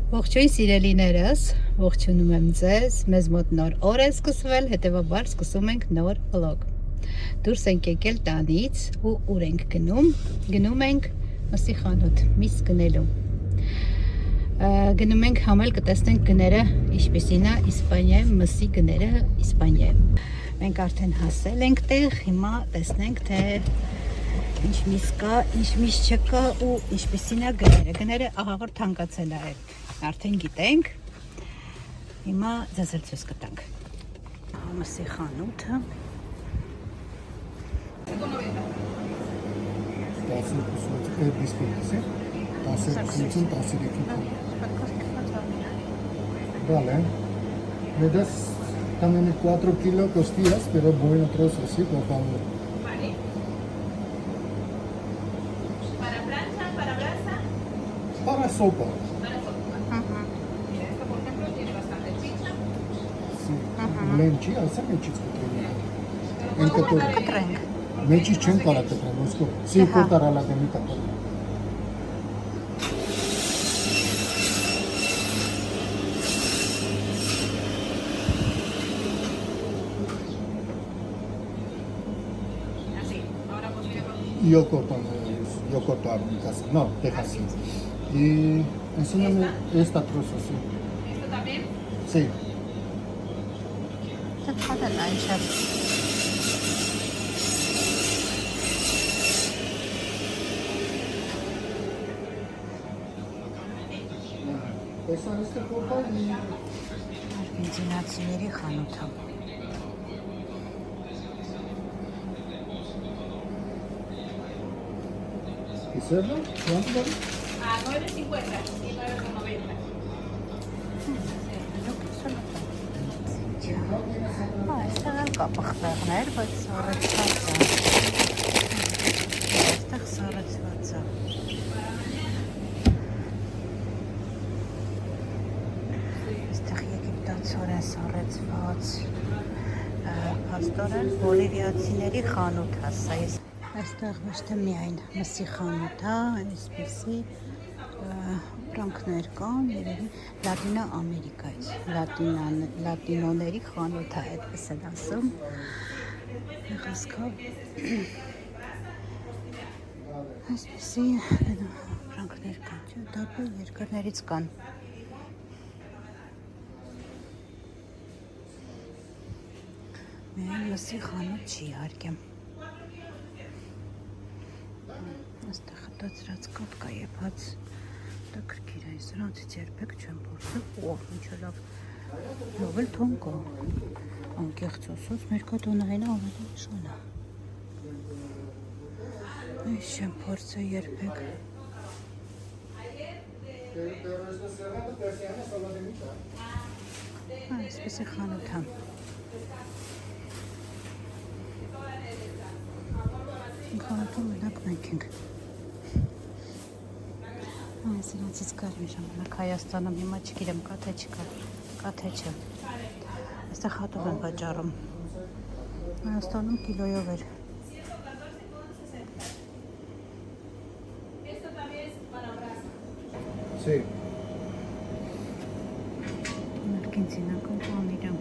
Ողջույն սիրելիներս, ողջունում եմ ձեզ, մեզ մոտ նոր օր է սկսվել, հետևաբար սկսում ենք նոր վլոգ։ Դուրս ենք եկել տանից ու ուր ենք գնում ենք մսի խանութ, միս գնելու։ Գնում ենք համել կտեսնենք գները ինչպիսին է Իսպանիայում մսի գները Իսպանիայում։ Մենք արդեն հասել ենք տեղ, հիմա տեսնենք թե ինչ միս կա, ինչ միս չկա ու ինչպիսին է գները։ Գները ահավոր թանկացել է արդեն գիտենք, հիմա ձեզ էլ ցույց կտանք։ Մսի խանութը։ 10 Vale. Me das también 4 kilos costillas, pero buenos trozos, sí, por favor. Vale. ¿Para plancha, para brasa? Para sopa. Para sopa. Mira, esto por ejemplo tiene bastante chicha. Sí. Lenchi, alza mechi's Pero podemos En poner Mechis chen para que traduzco. Sí, cortará la temita. así. Ahora pues mira con... Yo corto a mi casa. No, deja así. Y enséñame esta trozo, sí. ¿Esto también? Sí. Esa esta copa y... Արգենտինացիների խանութը։ ¿Y cerdo? ¿Cuánto vale? A 9.50 y 9.90. Այստեղ էլ կա պղպեղներ, բայց սառեցված է։ Այստեղ սառեցված է։ Այստեղ եգիպտացորեն սառեցված փաստորեն բոլիվիացիների խանութ է սա։ Այստեղ ոչ թե միայն մսի խանութ է, այսպիսի ապրանքներ կան, երևի Լատինա Ամերիկայից, լատինոների խանութ է, այդպես են ասում, եղասկավ, այսպիսի ապրանքներ կան, տարբեր երկրներից կան։ Միայն մսի խանութ չի իհարկե։ Այստեղ խտացրած կոտ կա եփած տակրկիր է, սրանցից երբեք չեմ փորձել, ինչ լավ էլ թոն կա, անկեղծ ասած, մեր կատոնայինը ավելի նշան է, այս չեմ փորձել երբեք, այսպեսի խանութ է, խանութում մենակ մենք ենք, սրանցից կար մի ժամանակ Հայաստանում, հիմա չգիրեմ, կա թե չկա, կա թե չէ, այստեղ հատով են վաճառում, Հայաստանում կիլոյով էր։ Sí. Արգենտինական պանիրը։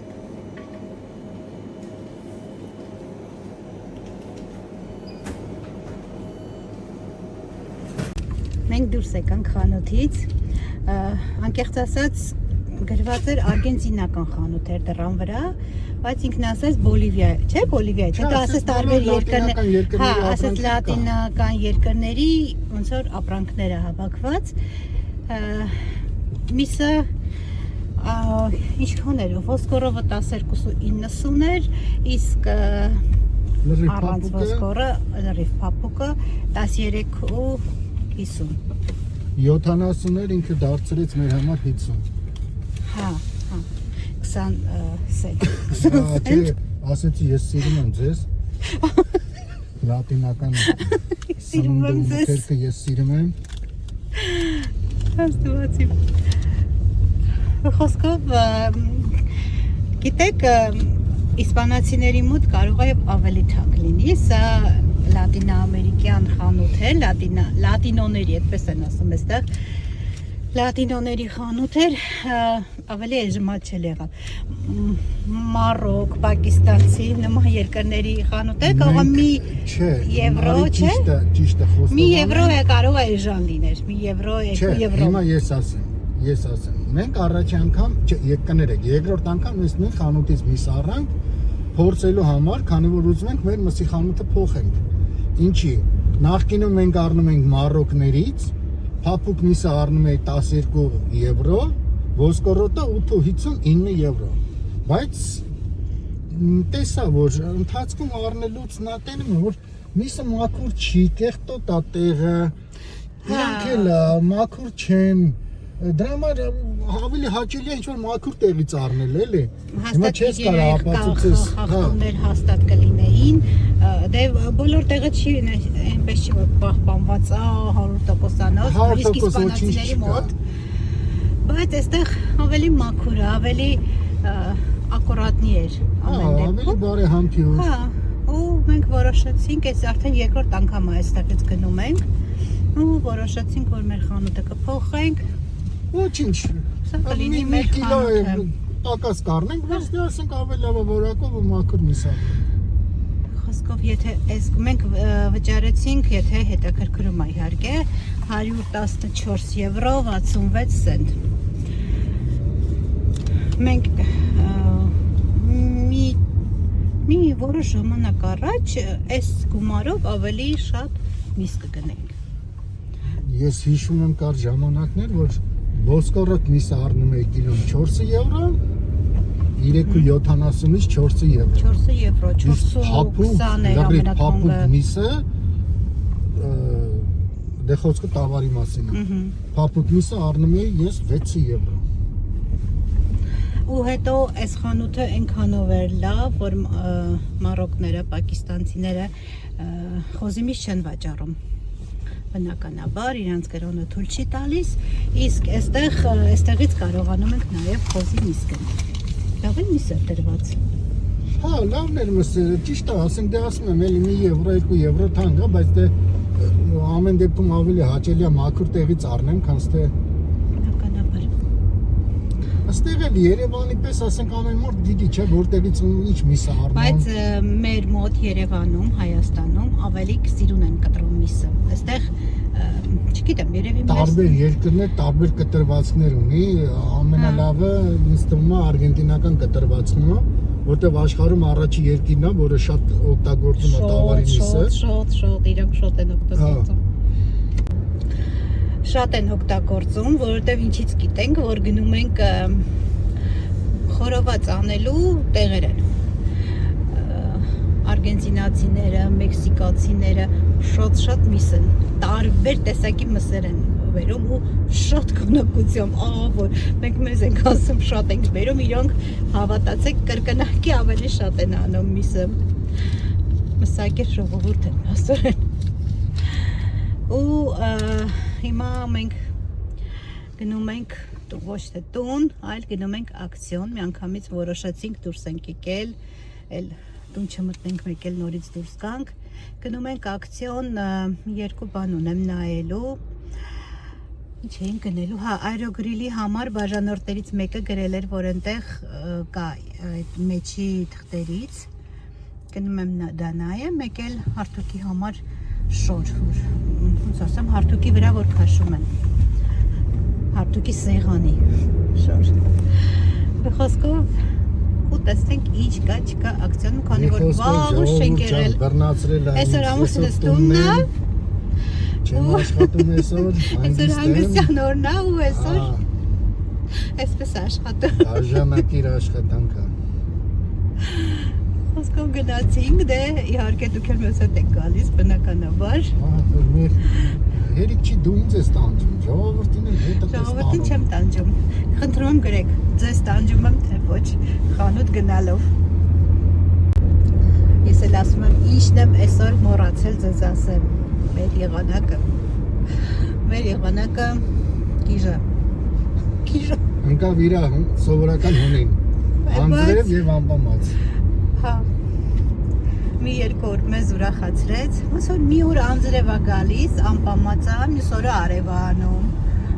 Մենք դուրս եկանք խանութից, անկեղծ ասած գրված էր արգենտինական խանութ էր դռան վրա, բայց ինքն ասեց Բոլիվիա, չէ Բոլիվիա, չէ, դա ասեց տարբեր երկրներ, հա, ասեց լատինական երկրների ոնց որ ապրանքները հավաքված, միսը ինչքան էր, ոսկորովը 12.90 էր, իսկ առանց ոսկորը, լրիվ փափուկը 13.50 70-ներ ինքը դարձրեց մեր համար 50։ Հա, 20 սենտ։ Չէ, ասեցի ես սիրում եմ ձեզ։ Լատինական Սիրում եմ ձեզ։ Թերքը ես սիրում եմ։ Աստվածի։ Խոսքով գիտեք, իսպանացիների մոտ կարող է ավելի թանկ լինի, սա լատինաամերիկյան խանութ է, լատինոների, այդպես են ասում այստեղ, լատինոների խանութ էր, ավելի էժմատ չէր եղավ։ Մարոկ, պակիստանցի, նման երկրների խանութ է, կարող է մի եվրո, չէ։ Ճիշտ է խոսքը։ Մի եվրո է կարող է էժան լիներ, մի եվրո, 2 եվրո։ Հիմա ես ասեմ։ Մենք առաջ անգամ կներեք, երկրորդ անգամ ես նույն խանութից միս առանք փորձելու համար, քանի որ ուզում ենք մեր մսի խանութը փոխենք։ Ինչի։ Նախկինում մենք առնում ենք մարոկներից, փափուկ միսը առնում էի 12 եվրո, ոսկորոտը 8.59 եվրո։ Բայց տեսա, որ ընթացքում առնելուց նա տենում է, որ միսը մաքուր չի, կեղտոտ է տեղը, իրանք էլ մաքուր չեն, դրա համար ավելի հաճելի է ինչ-որ մաքուր տեղից առնել, էլի։ Հիմա չես կարող ապացուցես, խախտումներ հաստատ կլինեին, դե բոլոր տեղը չի այնպես չի որ պահպանված է 100%-անոց, իսկ իսպանացիների մոտ, բայց այստեղ ավելի մաքուր է, ավելի ակուրատնի էր ամեն դեպքում։ Ավելի բարեհամբույր։ Հա, ու մենք որոշեցինք, այս արդեն երկրորդ անգամ է այստեղից գնում ենք, ու որոշեցինք, որ մեր խանութը կփոխենք։ Ոչինչ։ Սա կլինի մեր կիլո խանութը։ Տակած կառնենք, բայց դե ասենք ավելի լավ որակով ու մաքուր միսա։ Խոսքով, եթե մենք վճարեցինք, եթե հետաքրքրում է իհարկե, 114 եվրո 66 սենտ։ Մենք մի որոշ ժամանակ առաջ այս գումարով ավելի շատ միս կգնենք։ Ես հիշում եմ կար ժամանակներ, որ ոսկորոտ միսը առնում էի կիլոն 4 եվրո, 3.70-ից 4 եվրո։ 4 եվրո, 4.20 էր ամենաթանկը։ Փափուկ միսը դե խոսքը տավարի մասին է։ Փափուկ միսը առնում էի ես 6 եվրո։ Ու հետո այս խանութը այնքանով էր լավ, որ մարոկները, պակիստանցիները խոզի միս չեն վաճառում։ Բնականաբար իրանց կրոնը թույլ չի տալիս, իսկ այստեղից կարողանում ենք նաև խոզի միս գնել։ Լավ է միս է դրված։ Հա, լավն էր մսերը, ճիշտ է, ասենք դե ասում եմ, էլի 1 եվրո, 2 եվրո թանկ է, բայց դե ամեն դեպքում ավելի հաճելի է մաքուր տեղից առնեմ, քան թե Բնականաբար։ Աստեղ էլ Երևանի պես ասենք ամեն մարդ գիտի, չէ, որտեղից ինչ միս է առնում։ Բայց մեր մոտ Երևանում, Հայաստանում ավելի սիրուն են կտրում միսը։ Այստեղ չգիտեմ, երևի տարբեր երկրներ տարբեր կտրվածքներ ունի, ամենալավը ինձ թվում է արգենտինական կտրվածքն է, որտեղ աշխարհում առաջի երկիրն է, որը շատ օգտագործում է տավարի միսը։ Շատ, իրանք շատ են օգտագործում։ Շատ են օգտագործում, որովհետև ինչից գիտենք, որ գնում ենք խորոված անելու տեղեր են։ Արգենտինացիները, մեքսիկացիները շատ միս են, տարբեր տեսակի մսեր են բերում ու շատ քանակությամբ, որ մենք մեզ ենք ասում շատ ենք բերում, իրանք հավատացեք կրկնակի ավելի շատ են անում միսը։ Մսակեր ժողովուրդ են ասորեն։ Ու հիմա մենք գնում ենք ոչ թե տուն, այլ գնում ենք ակցիոն, միանգամից որոշեցինք դուրս ենք եկել, էլ տուն չմտնենք, մեկ էլ նորից դուրս գանք, գնում ենք ակցիոն, երկու բան ունեմ նայելու, ինչ էին գնելու, հա, այրոգրիլի համար բաժանորդներից մեկը գրել էր, որ ընտեղ կա այդ մեջի թղթերից, գնում եմ դա նայեմ, մեկ էլ հարթուկի համար շոր, ոնց ասեմ, հարթուկի վրա որ քաշում են, հարթուկի սեղանի շոր, խոսքով ու տեսնենք ինչ կա, չկա ակցիոնում, քանի որ վաղուց չենք եղել, այսօր ամուսինս տունն է, չեմ աշխատում այսօր, այսօր հանգստյան օրն է ու այսօր այսպես աշխատում։ Արժանակիր աշխատանքը։ Խոսքով գնացինք, դե իհարկե դուք էլ մեզ հետ եք գալիս, բնականաբար։ Հերիք չի դու ինձ ես տանջում, ժողովրդին էլ հետը պես Ժողովրդին չեմ տանջում, խնդրում եմ գրեք, ձեզ տանջում եմ, թե ոչ խանութ գնալով։ Ես էլ ասում եմ, ինչն եմ այսօր մոռացել ձեզ ասեմ, մեր եղանակը կիժը։ Ընկավ իրա սովորական հունին, անձրև և անպամած։ Հա, մի երկու օր մեզ ուրախացրեց, ոնց որ մի օր անձրև է գալիս, անպամած է, մյուս օրը արև է անում,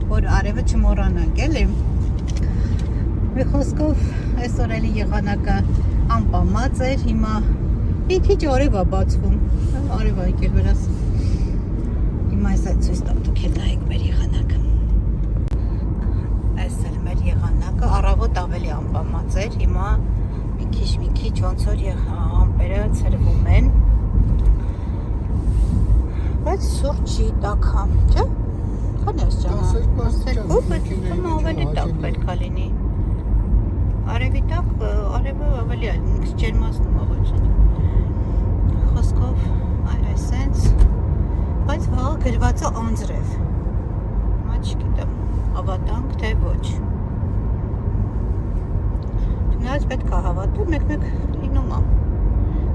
որ արևը չմոռանանք, էլի։ Մի խոսքով այսօր էլի եղանակը անպամած էր, հիմա մի քիչ արև է բացվում, արև է եկել վրաս։ Հիմա այս այդ ցույց տամ դուք էլ նայեք մեր եղանակը։ Այս էլ մեր եղանակը առավոտ ավելի անպամած էր, հիմա մի քիչ ոնց որ ամպերը ցրվում են։ Բայց սուրճ չի տաքամ, չէ՞։ Քանի է ժամը։ 12, բայց հիմա ավելի տաք պետք է լինի։ Արևի տակ, արևը ավելի ջերմացնում է ոչ։ Խոսքով, այ սենց, բայց վաղը գրված է անձրև։ Հիմա չգիտեմ, հավատանք թե ոչ։ Չնայած պետք է հավատալ, մեկ-մեկ լինում է։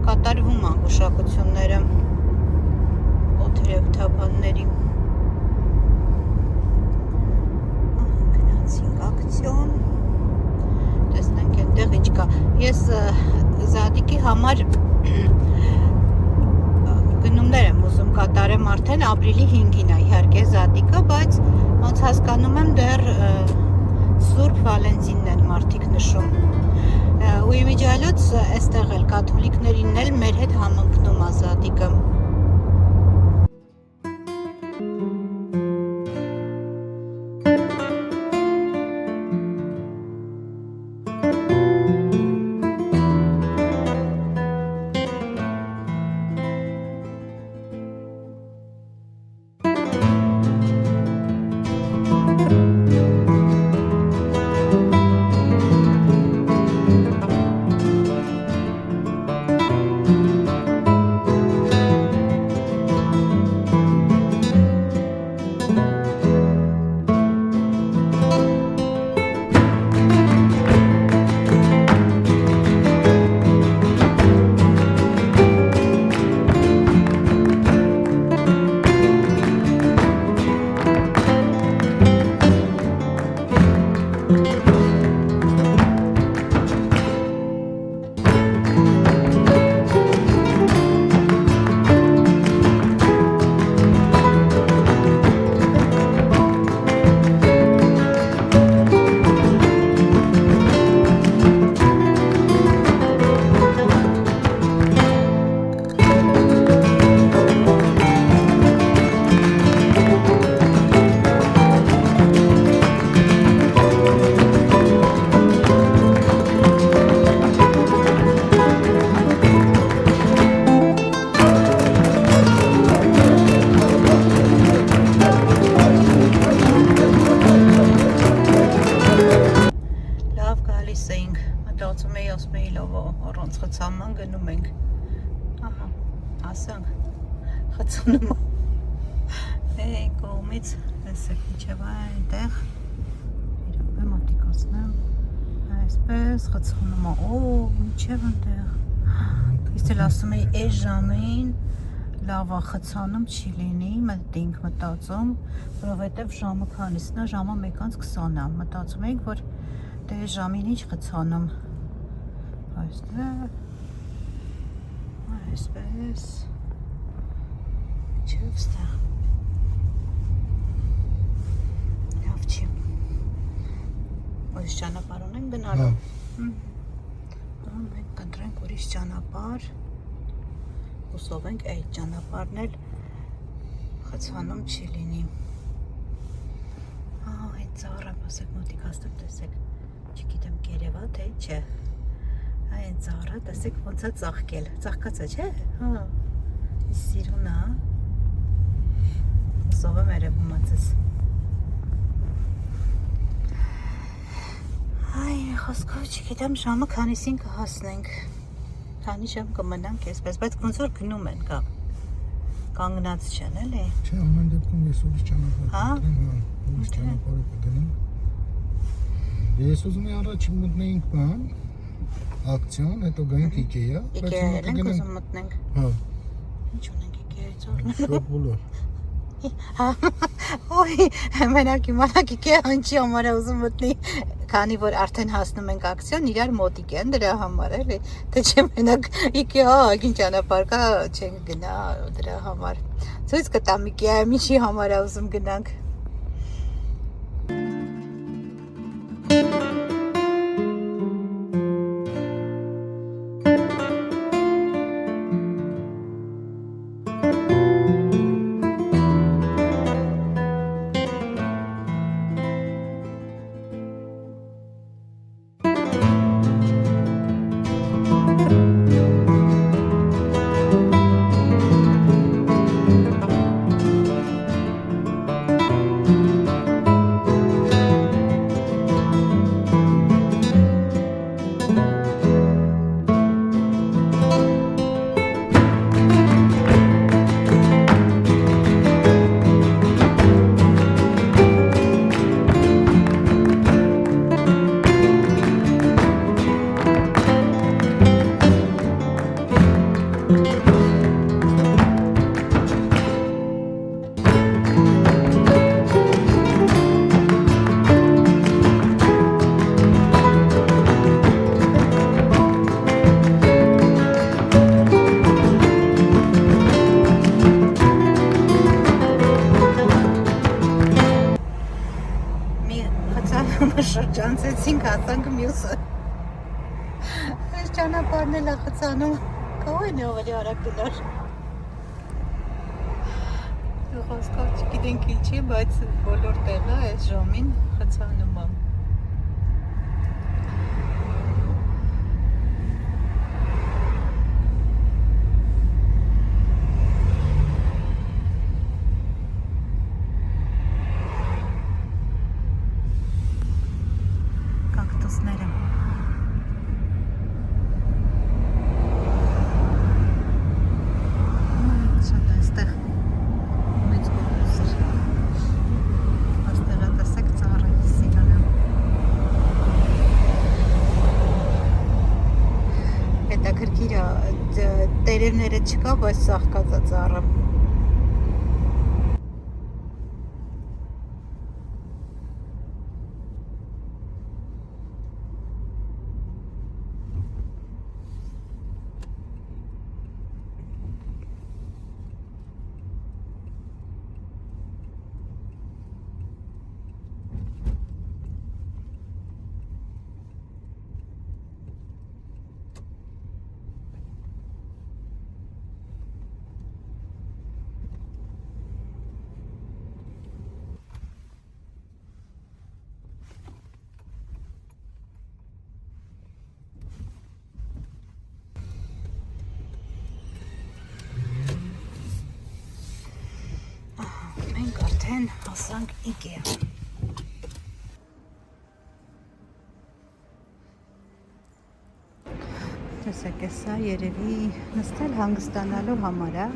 Կատարվում են գուշակությունները օդերևութաբանների։ Գնացինք ակցիոն։ Տեսնենք այնտեղ ինչ կա։ Ես Զադիկի համար գնումներ եմ ուզում կատարեմ արդեն ապրիլի 5-ին է իհարկե Զադիկը, բայց ոնց հասկանում եմ դեռ Սուրբ Վալենտինն են մարդիկ նշում։ Ու իմիջիայլոց այստեղ էլ կաթոլիկներին էլ մեր հետ համընկնում է Զադիկը։ Մտածում էի, ասում էի լավ, առանց խցանման գնում ենք։ Ահա, ասանք, խցանում է կողմից, տեսեք միջև այնտեղ, իրապ եմ ատիկացնեմ, այսպես խցանում է, միջև այնտեղ, ես էլ ասում էի այս ժամին լավ է խցանում չի լինի, մտինք մտածում, որովհետև ժամը քանիսն է, ժամը 1:20 է, մտածում էինք, որ դե ժամին ինչ խցանում, այստեղ, այսպես, չև ստեղ, լավ չի, ուրիշ ճանապարհ ունենք գնալու, մենք կընտրենք ուրիշ ճանապարհ, հուսով ենք այդ ճանապարհն էլ խցանում չի լինի, այդ ծառը, ասեք մոտիկ հաստատ տեսեք, չգիտեմ կերևա թե չէ, այն ծառը, տեսեք ոնց է ծաղկել, ծաղկած է չէ, սիրուն է, հուսով եմ երևում է ձեզ, խոսքով չգիտեմ ժամը քանիսին կհասնենք, քանի ժամ կմնանք այսպես, բայց ոնց որ գնում են կանգնած չեն էլի, չէ ամեն դեպքում ես ուրիշ ճանապարհ ուրիշ ճանապարհ կդնեմ, ես ուզում եմ առաջին մտնեինք բան, ակցիոն, հետո գայինք Ikea, Ikea ենք ուզում մտնենք, ինչ ունենք Ikea-ից օրնեն, շոտ բոլոր, ոյ, մենակ իմանակ Ikea ինչի համար է ուզում մտնի, քանի որ արդեն հասնում ենք ակցիոն, իրար մոտիկ են դրա համար էլի, թե չէ մենակ Ikea, ագին ճանապարհ կա, չենք գնա դրա համար, ցույց կտամ Ikea-ը ինչի համար է ուզում գնանք, Սա շրջանցեցինք հասանք մյուսը։ Այս ճանապարհն էլ խցանում։ Կողին է ովելի արագ գնար։ Խոսքով չգիտենք ինչի, բայց բոլոր տեղը այս ժամին խցանում է։ Կակտուսները։ Շատ այստեղ մեծ կոկոս էր։ Աստեղը տեսեք ծառը սիրանը։ Հետաքրքիր է, տերևները չկա, բայց ծաղկած է ծառը։ Մենք արդեն հասանք IKEA։ Տեսեք, սա երևի նստել հանգստանալու համար է,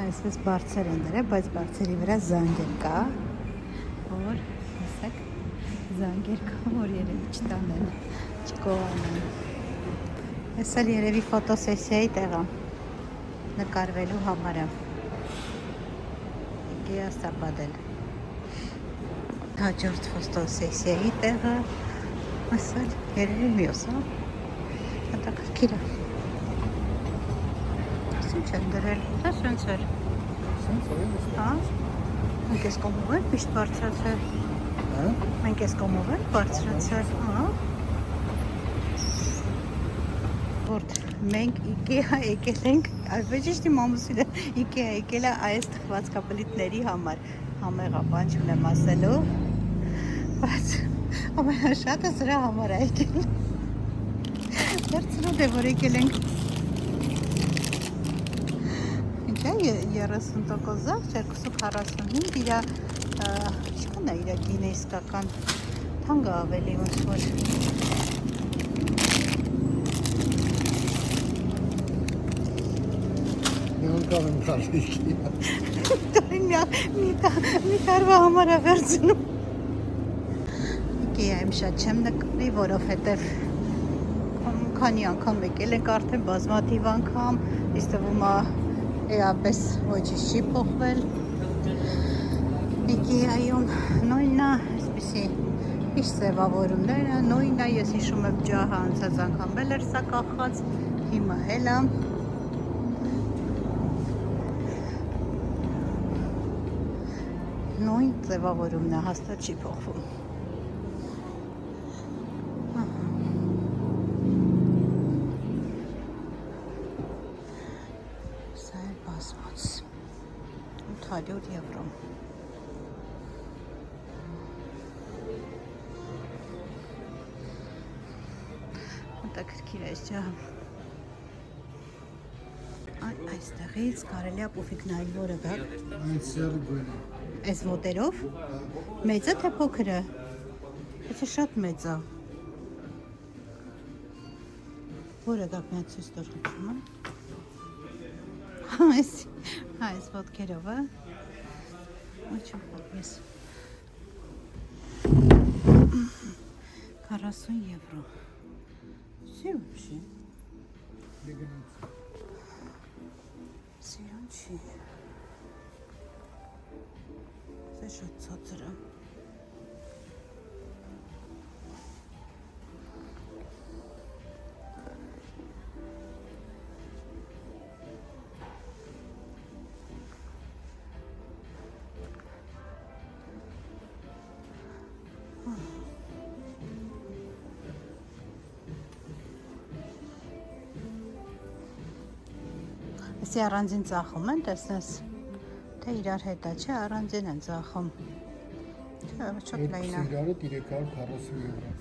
այսպես բարձր են դրել, բայց բարձերի վրա զանգեր կա, որ տեսեք, զանգեր կա, որ երևի չտանեն, չկողանեն։ Այս էլ երևի ֆոտոսեսիայի տեղ է, նկարվելու համար է։ IKEA ստապադել։ Հաջորդ ֆոտոսեսիայի տեղը, այս էլ երևի մյուս է։ Հետաքրքիր է։ Ինչ են դրել, դա սենց էր։ Հա? Մենք ես կոմով են միշտ բարձրացել։ Մենք ես կոմով են բարձրացել, հա? Որդ մենք IKEA եկել ենք, այվեջիշտ իմ ամուսինը IKEA եկել է այս թխվածքապլիտների համար։ Համեղա բան չունեմ ասելու, բայց ամենաշատը սրա համար է եկել։ Վերցրոտ է, որ եկել ենք։ Ինչ է 30% զավ, 245, իրա, չկան է իրա գինը իսկական, թանգը ավելի ոնց որ։ Անկամ եմ կարիքի։ Մի տարվա համար է վերցնում։ IKEA-ում շատ չեմ նկարի, որովհետև քանի անգամ եկել ենք արդեն բազմաթիվ անգամ, ինձ թվում է էապես ոչինչ չի փոխվել։ IKEA-ում նույնն է, այսպիսի ինչ ձևավորումներ է, նույնն է, ես հիշում եմ ջահը անցած անգամ էլ էր սա կախած, հիմա էլ է։ Նույն ձևավորումն է, հաստատ չի փոխվում։ Սա է բազմոց 800 եվրո։ Հետաքրքիր է ջահը։ Այստեղից կարելի է պուֆիկ նայել, որը գա։ Այն սերը գույնը։ Այս ոտերով մեծ է թե փոքր է։ Այսը շատ մեծ է։ Որը գա մի հատ ցույց տուր խնդրում եմ։ Այս ոտքերով է։ Ոչմ պատմես։ 40 եվրո։ Սիրուն չի։ Սիրուն չի։ Սա շատ ցածր է։ Էսի առանձին ծախում են, տեսնես, թե իրար հետ է, չէ, առանձին են ծախում։ Չէ, ոչ լայնա։ Իրարը 340 եվրո։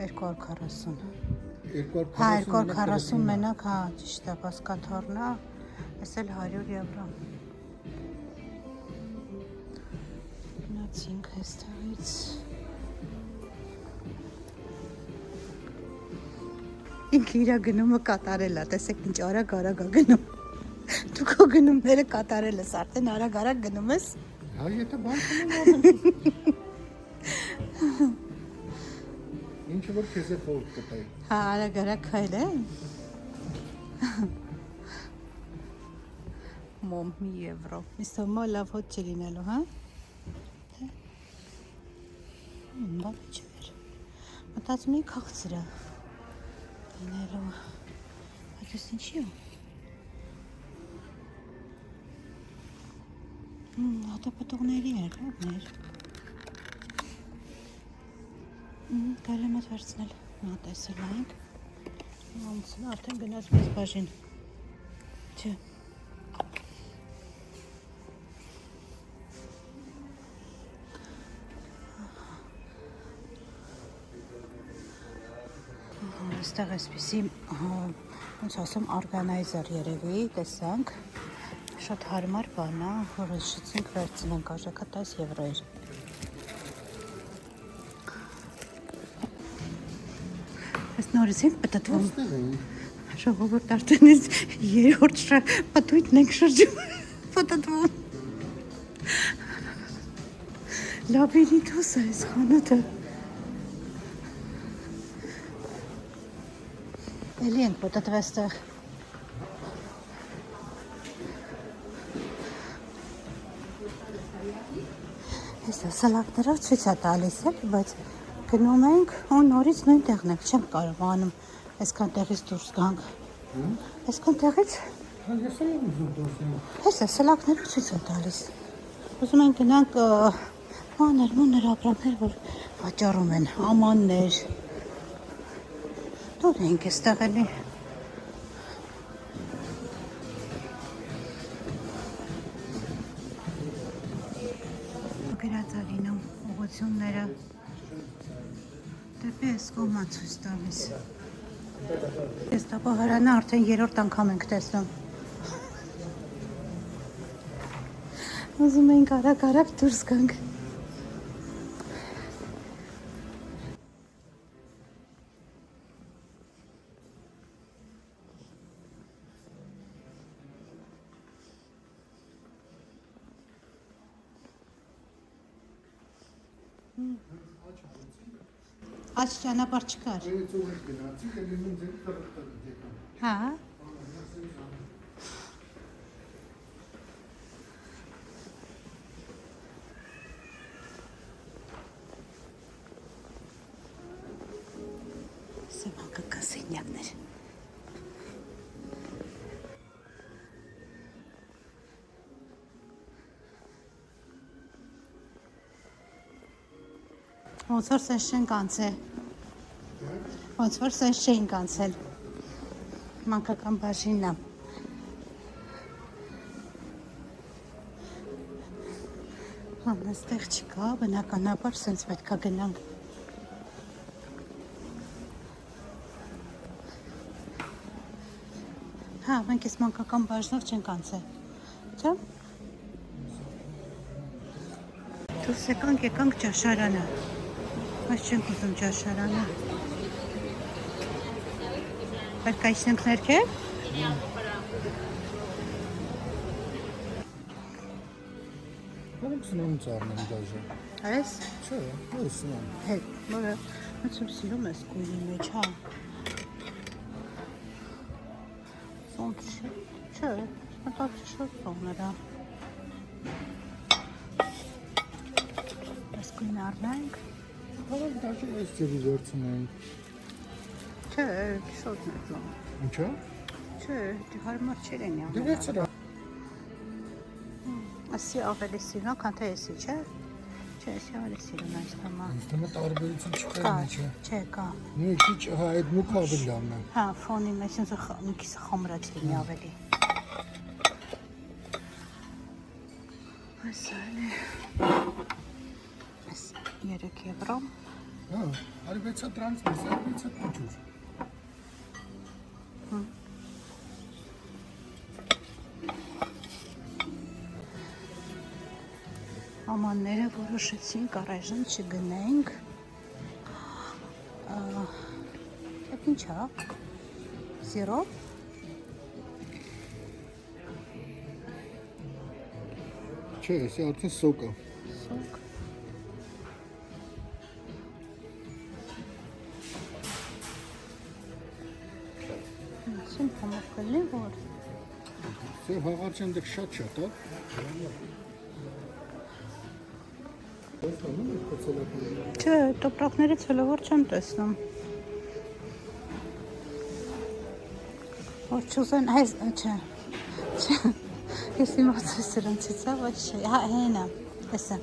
240։ 240 Հա, 240 մենակ, հա, ճիշտ է, բասկաթոռն է, էս էլ 100 եվրո։ Գնացինք այստեղից։ Ինքը իր գնումը կատարել է, տեսեք ինչ արագ է գնում։ Դու քո գնումները կատարել ես, արդեն արագ գնում ես։ Հա, եթե բան չունեմ Ինչը որ քեզ է խորտ կտայի։ Հա, արագ քայլ է։ Մոմ մի եվրո։ Իսոմա լավ հոտ չի լինելու, հա։ Բան չէր։ Մտածում էի քաղցր է լինելու։ Բայց ես ինչի է։ Հատապտողների երկրներ։ Կարելի է մոտ վերցնել։ Նա տեսել ենք։ Ոնցն արդեն գնաց մեծ բաժին։ Չէ։ Այստեղ էսպիսի ոնց ասեմ օրգանայզեր երևի, տեսանք։ Շատ հարմար բան է, որ շիցենք վերցնենք, արժեքը 10 եվրո էր։ Այս նորից ենք պտտվում։ Ժողովուրդ արդեն ես երրորդ պտույտն ենք շրջում, պտտվում։ Լաբիրինթոս է այս խանութը։ Էլի ենք պտտվեստեղ։ Հեսա սալակներով ցույց է տալիս էլ, բայց գնում ենք ու նորից նույն տեղն ենք, չեմ կարողանում այսքան տեղից դուրս գանք։ Այսքան տեղից։ Հեսա սալակներով ցույց է տալիս։ Ուզում ենք գնանք մանր ապրանքներ, որ վաճառում են, ամաններ։ Դուր ենք այստեղ էլի։ Գրած է լինում ուղղությունները դեպի այս կողմը ցույց տալիս։ Այս տապահարանը արդեն երրորդ անգամ ենք տեսնում։ Ուզում ենք արագ դուրս գանք։ Աչ ճանապարհ չկար։ Հա։ Սեփական սենյակներ։ Ոնց որ սենց չենք անցել։ Ոնց որ սենց չենք անցել։ Մանկական բաժինն է։ Այստեղ չկա, բնականաբար սենց պետք է գնանք։ Հա, մենք այս մանկական բաժնով չենք անցել։ Չէ՞։ Դուրս եկանք ճաշարանը։ Բայց չենք ուզում ճաշարանը։ Պարկայշնենք ներքև։ Որոնք սնում ծառնեմ դաժը։ Այս։ Չէ, որ սնում։ Հետ, որը ոնց որ սիրում ես գույնի մեջ, հա։ Ոնց չէ, մտածի շատ սողները։ Այս գույն առնենք։ Որոնք դաժը այս ձևի վերցնենք։ Չէ, շատ մեծում։ Ինչա։ Չէ, դի հարմար չեր են Դե վերցրա։ Ասի ավելի սիրուն, քան թե էսի, չէ։ Չէ, էսի ավելի սիրուն այս համա։ Ինձ թվում է տարբերություն չկա Կա, ինչը։ չէ, կա։ Մի քիչ հա այդ մուքը ավելի լավն է։ Հա, ֆոնի մեջ ինձ մի քիչ խամրած լինի ավելի։ Այսա էլի։ Այս 3 եվրո։ Հա, արի 6 տրանսֆեր, 6 փոչուր։ Ամանները որոշեցինք առայժմ չգնենք։ Այդ ինչ է։ Սիրոպ։ Չէ, սա արդեն սոկ է։ Սոկ։ Ասում համով կլինի, որ Սա հաղարջան դեք շատ շատ, հա։ Չէ, տոպրակներից հլավոր չեմ տեսնում։ Որ չուզեն, այս, չէ, ես իմացի սրանցից է, ոչ չէ, հա, հենա, եսը։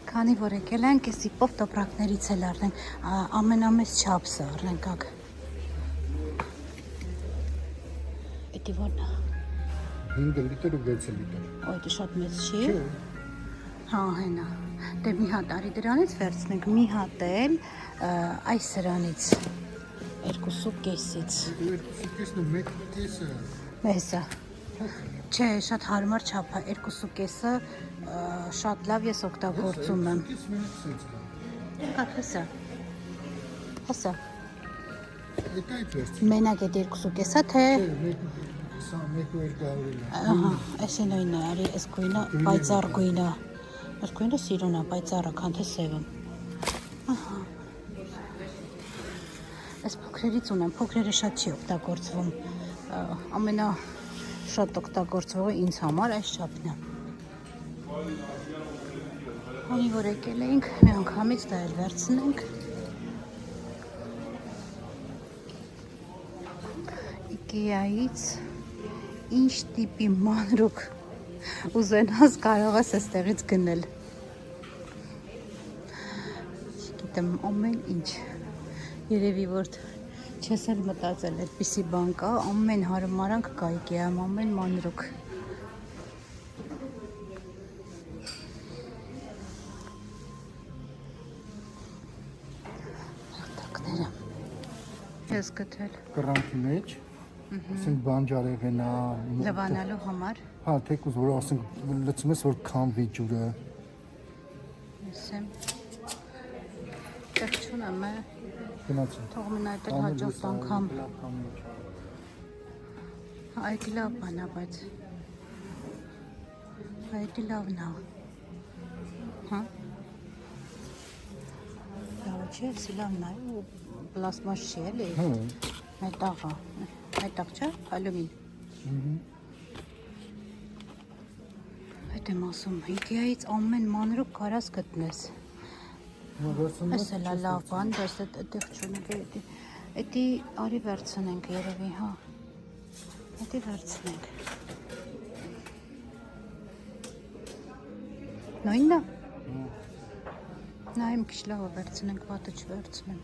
Քանի որ եկել ենք, ես իպով տոպրակներից էլ արդենք, ամենամեծ չապսը արդենք ակ։ Էդի որն է։ 5 լիտր ու 6 լիտր։ Ոյ, դի շատ մեծ չի։ Հա, հենա։ Դե մի հատ արի դրանից վերցնենք, մի հատ էլ այս սրանից, 2.5-ից։ 2.5-ն ու 1.5-ը։ Մեսը։ Չէ, շատ հարմար չափ է, 2.5-ը շատ լավ ես օգտագործում եմ։ Ակ, հեսա։ Հեսա։ Էդ այդ վերցի։ Մենակ էդ 2.5-ը, թե։ Սա 1.200 է։ Ահա, այս է նույնն է, արի, այս գույնը պայծառ գույն է։ Այս գույնը սիրուն է, պայծառը, քան թե սևը։ Ահա։ Այս փոքրերից ունեմ, փոքրերը շատ չի օգտագործվում։ Ամենա շատ օգտագործվողը ինձ համար այս չափն է։ Քանի որ եկել էինք, մի անգամից դա էլ վերցնենք։ IKEA-ից ինչ տիպի մանրուք ուզենաս կարող ես այստեղից գնել։ Չգիտեմ, ամեն ինչ։ Երևի որ չես էլ մտածել այդպիսի բան կա, ամեն հարմարանք կա IKEA-ում, ամեն մանրուք։ Հաղթակները։ Ես գտել։ Կռանքի մեջ, ասենք բանջարեղենա, Լվանալու համար։ հա, թեկուզ որ ասենք լցում ես որ քամվի ջուրը։ Եսեմ։ Տեղ չունեմ է։ Գնացի։ Թող մնա այդ էլ հաջորդ անգամ։ Այդ լավ բան է, բայց այդ լավն է։ Հա։ Լավ չէ, լավն է, ու պլաստմաս չի էլի։ Հա։ Մետաղ է։ Մետաղ չէ, ալյումին։ Այդ եմ ասում, IKEA-ից ամեն մանրուք կարաս գտնես։ Այս էլ է լավ բան, բայց այդտեղ չունենք, էդի արի վերցնենք երևի, հա, էդի վերցնենք։ Նույնն է։ Նայեմ քիչ լավը վերցնենք, վատը չվերցնենք։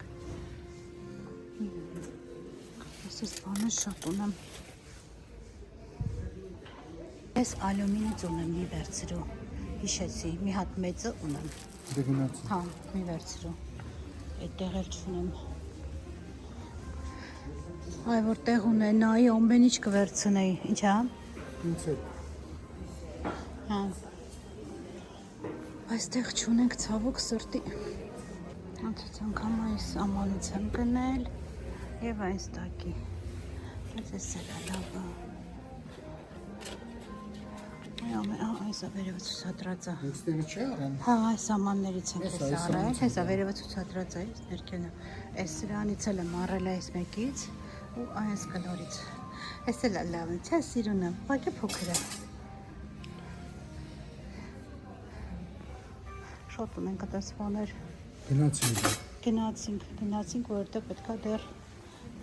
Ես բանը շատ ունեմ։ Ես ալյումինից ունեմ, մի վերցրու, հիշեցի, մի հատ մեծը ունեմ։ Դե գնացի։ Հա, մի վերցրու, այդտեղ էլ չունեմ։ Այ որ տեղ ունենայի, ամեն ինչ կվերցնեի, ինչ հա։ Ինձ հետ։ Հա։ Այս տեղ չունենք ցավոք սրտի։ Անցած անգամ այս ամանից եմ գնել և այս տակի։ Այս էլ է լավը։ Այս ավերևը ցուցադրած է։ Ինստերը չի արան։ Հա, այս ամաններից եմ ես առել, այս ավերևը ցուցադրած է, ներքենը։ Այս սրանից էլ եմ առել այս մեկից ու այս կլորից։ Այս էլ է լավն, չէ, սիրուն եմ, ուղղակի փոքր է։ Շատ ունենք այդպես բաներ։ Գնացինք, որովհետև պետքա դեռ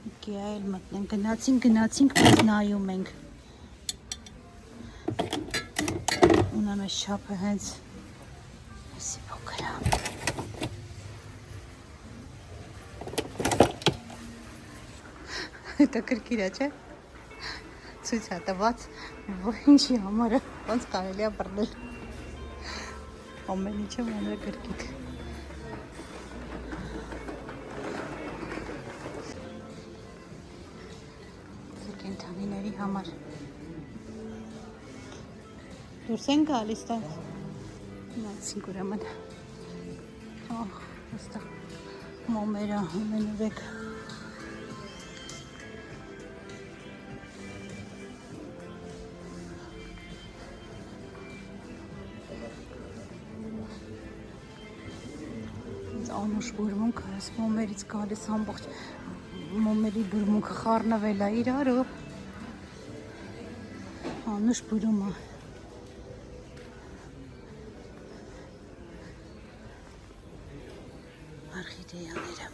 IKEA էլ մտնենք, գնացինք, բայց նայում ենք։ Ունեմ այս շապը հենց այսի փոքր է։ Հետաքրքիր է, չէ։ ցույց է տված, որ ինչի համար է, ոնց կարելի է բռնել։ Ամեն ինչը մանրակրկիտ։ Կենդանիների համար։ Դուրս են գալիս տեղ։ Նայեցինք ուրեմն։ Ահ, այստեղ մոմերը ամենուրեք։ Անուշ բուրմունքը, այս մոմերից գալիս ամբողջ մոմերի բուրմունքը խառնվել է իրար ու անուշ բուրում է։ Արխիդեաները։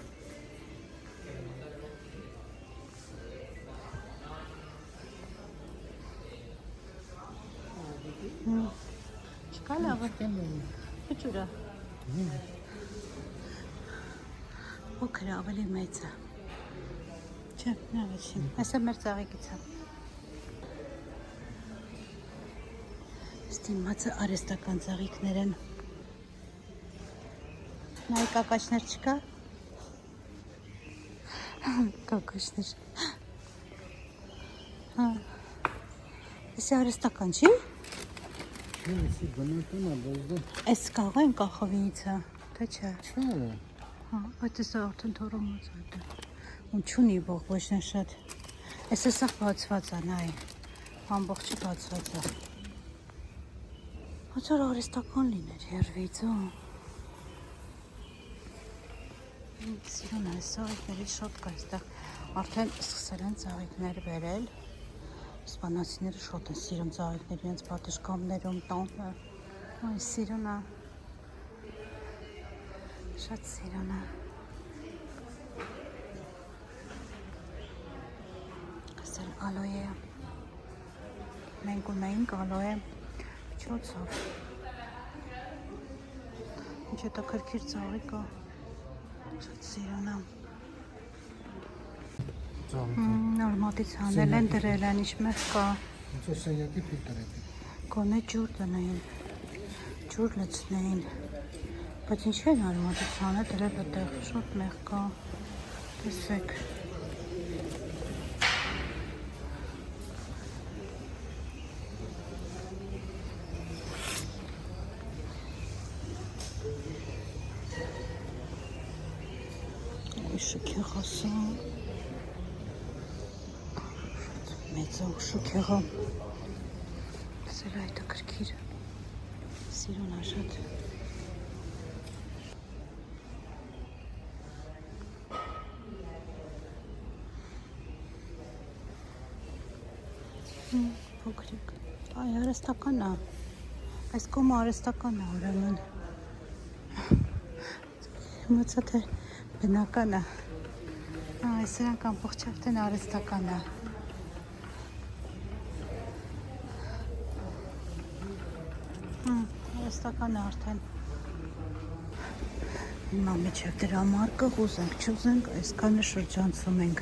Չկա լավը։ Փչուրա։ Փոքր ավելի մեծ է։ Չէ, նավեշին։ Այսը մեր ծաղիկից է։ Ստիմացը արեստական ծաղիկներ են։ Նայ կակաչներ չկա։ Կակաչներ։ Հա։ Իսկ արեստական չի։ Էսի բնական է, բայց դա Այս կաղը են կախովից է, թե չէ։ չէ։ Հա, այդ է արդեն թորոմոց այդ է։ Ու չունի բող ոչ նա շատ։ Այս է սաղ բացված է, նայ։ Ամբողջը բացված է։ Հացար արեստական լիներ հերվից, Սիրուն է, ծաղիկներից շատ կա այստեղ։ Արդեն սկսել են ծաղիկներ բերել։ Իսպանացիները շատ են սիրում ծաղիկներ, իրենց պատշգամներում, տանը։ Այ սիրուն է։ Շատ սիրուն է։ Ասել ալոյե է։ Մենք ունեինք ալոյե փչոցով։ Ինչ հետաքրքիր ծաղիկ է։ Շատ սիրուն է։ Նորմատից հանել են, դրել են, ինչ մեղ կա։ Ոնց է սայակի ֆիլտր է։ Գոնե ջուր դնային, ջուր լցնեին։ Բայց ինչ է նորմատից հանել, դրել այդտեղ, շատ մեղ կա։ Տեսեք։ Շուքեղ ասա։ Մեծ է շուքեղը։ Սել այդ է կրքիր։ Սիրուն է շատ։ Փոքրիկ։ Այ արեստական է։ Այս կոմը արեստական է ուրեմն։ Մոծա թե բնական է։ Այս սրանք ամբողջ արդեն արեստական է։ Արեստական է արդեն։ Հիմա մեջև դրա մարկը ուզենք, չուզենք, այսքանը շրջանցում ենք։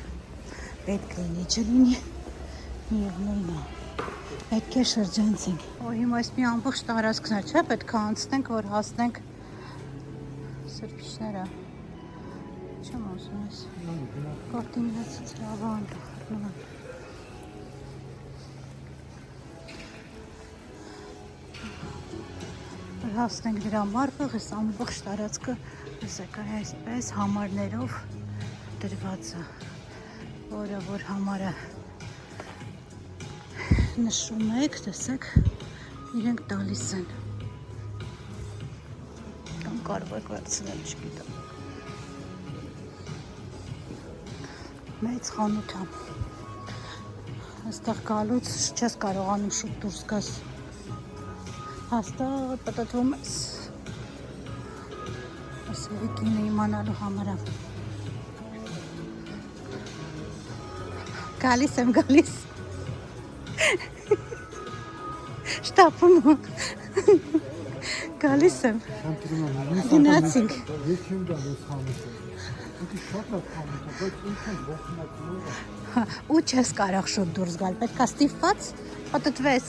Պետք է լինի, չլինի, միևնույն է։ Պետք է շրջանցենք։ Օ, հիմա այս մի ամբողջ տարածքն է, չէ՞, պետք է անցնենք, որ հասնենք սրբիչները։ Չեմ ասում ես։ Կարտինացից լավ անդախարնում եմ։ Հասնենք դրա մարկը, այս ամբողջ տարածքը ասեք այսպես համարներով դրված է, որը որ համարը նշում եք, տեսեք, իրենք տալիս են։ Կամ կարող եք վերցնել, չգիտեմ։ Մեծ խանութ է։ Այստեղ գալուց չես կարողանում շուտ դուրս գաս։ Հաստատ պատտվում ես։ Ասելի կինը իմանալու համար է։ Գալիս եմ, գալիս։ Շտապում։ Գալիս եմ։ Խնդրում եմ, Գնացինք։ Ես չեմ գալիս խանութը։ Ինքը շատ է խանութը, բայց ինքն ողջունակում է։ Հա, ու չես կարող շուտ դուրս գալ, պետք է ստիպված պատտվես։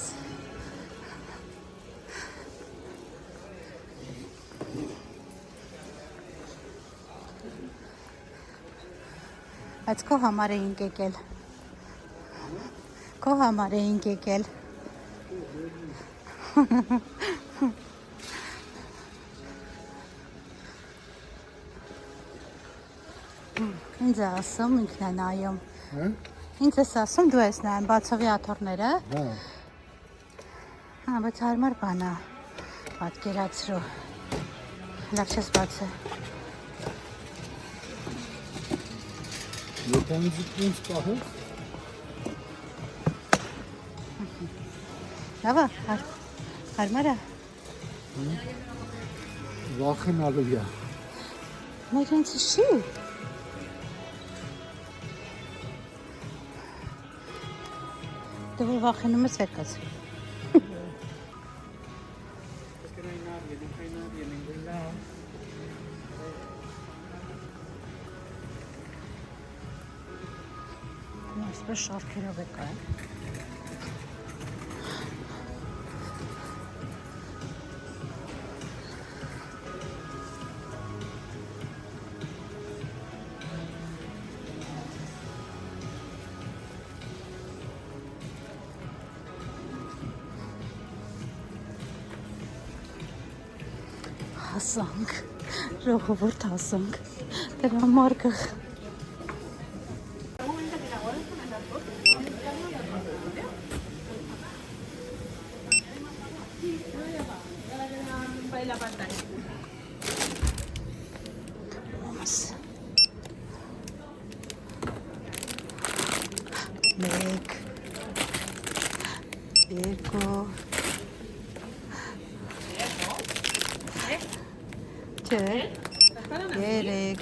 Բայց քո համար էինք եկել։ Քո համար էինք եկել։ Ինձ է ասում, ինքն է նայում։ Հա։ Ինձ ես ասում, դու ես նայում բացովի աթոռները։ Հա։ Հա, բայց հարմար բան է, պատկերացրու։ Լավ չես բացը։ Եթե ինձ պահես, Լավ է, հարմար է։ վախենալու է։ Մեր ինձ շի։ Դու որ վախենում ես վեր կաց։ Այսպես շարքերով է կա։ Հասանք, ժողովուրդ հասանք, դրա մարգը։ Մեկ, երկու, չէ, երեք,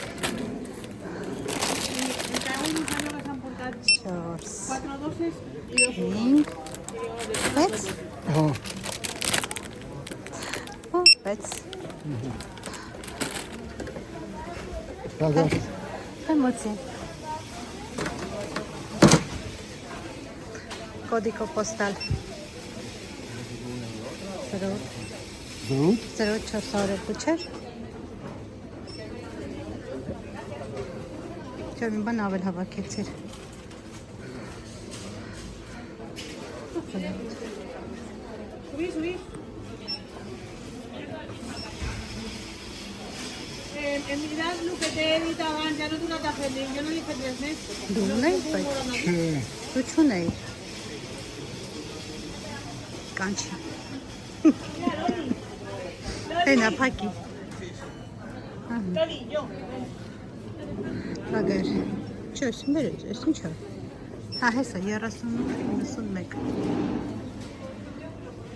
չորս, հինգ, վեց, Հա։ ու վեց, Դագար։ Эмоции. Código postal. 0402 չէր։ Չէ, մի բան ավել հավաքեցիր։ Subí. Mirad lo que te he editado antes, ya no tú no te haces link, yo no dije 3 meses. Դու ունեի, բայց Չէ։ դու չունեի։ Կանչի։ Հենա փակի։ Loli, yo. Ագեր։ Չէ, սմերեց, ես ինչ է։ Հա, հեսա 30-91։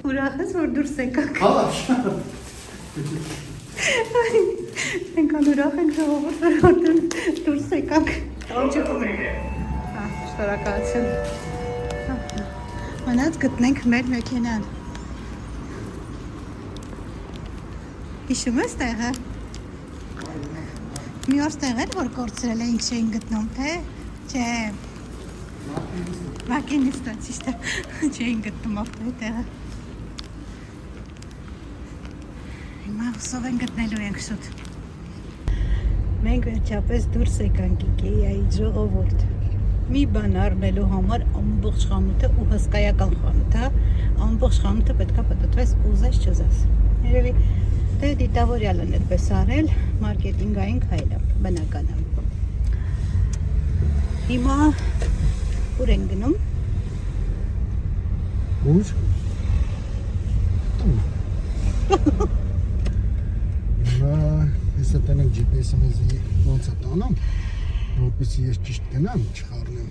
Ուրախ ես, որ դուրս եկաք։ Հա։ Ենքան ուրախ ենք ժողովուրդ, որ դուրս եկաք։ Տանջվում ենք։ Հա, շնորհակալություն։ Մնաց գտնենք մեր մեքենան։ Հիշում ես տեղը։ Մի օր տեղ էր, որ կորցրել էինք չէին գտնում, թե։ Չէ։ Մակինիստը, ճիշտ է։ Չէին գտնում ապտե տեղը։ Հիմա հուսով են գտնելու ենք շուտ։ Մենք վերջապես դուրս եկանք Ikea-ից ժողովուրդ։ Մի բան առնելու համար ամբողջ խանութը ու հսկայական խանութը, ամբողջ խանութը պետքա պատտվես ուզես չուզես։ Երևի դե դիտավորյալն այդպես արել, մարքեթինգային քայլ է, բնական է։ Հիմա ուր են գնում։ Ուր։ Ես տանեմ GPS-ը մեզ ոնց է տանում, որպեսզի ես ճիշտ գնամ, չխառնեմ։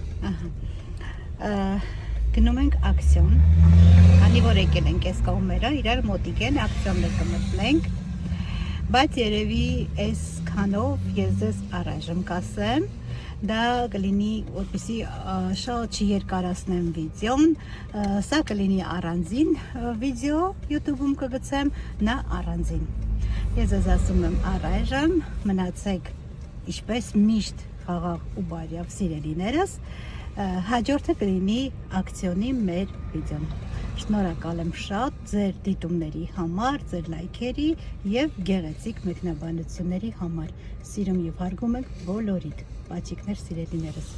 Գնում ենք ակցիոն, քանի որ եկել ենք այս կողմերը, իրար մոտիկ են, ակցիոններ կմտնենք, բայց երևի այս քանով ես ձեզ առայժմ կասեմ, դա կլինի որպեսի շատ չերկարացնեմ վիդեոն, սա կլինի առանձին վիդեո YouTube-ում կգցեմ, նա առանձին։ Ես ձեզ ասում եմ առայժմ մնացեք ինչպես միշտ խաղաղ ու բարյավ սիրելիներս, հաջորդը կլինի ակցիոնի մեր վիդեոն։ Շնորհակալ եմ շատ ձեր դիտումների համար, ձեր լայքերի եւ գեղեցիկ մեկնաբանությունների համար։ Սիրում եւ հարգում եք բոլորիդ, բացիկներ սիրելիներս։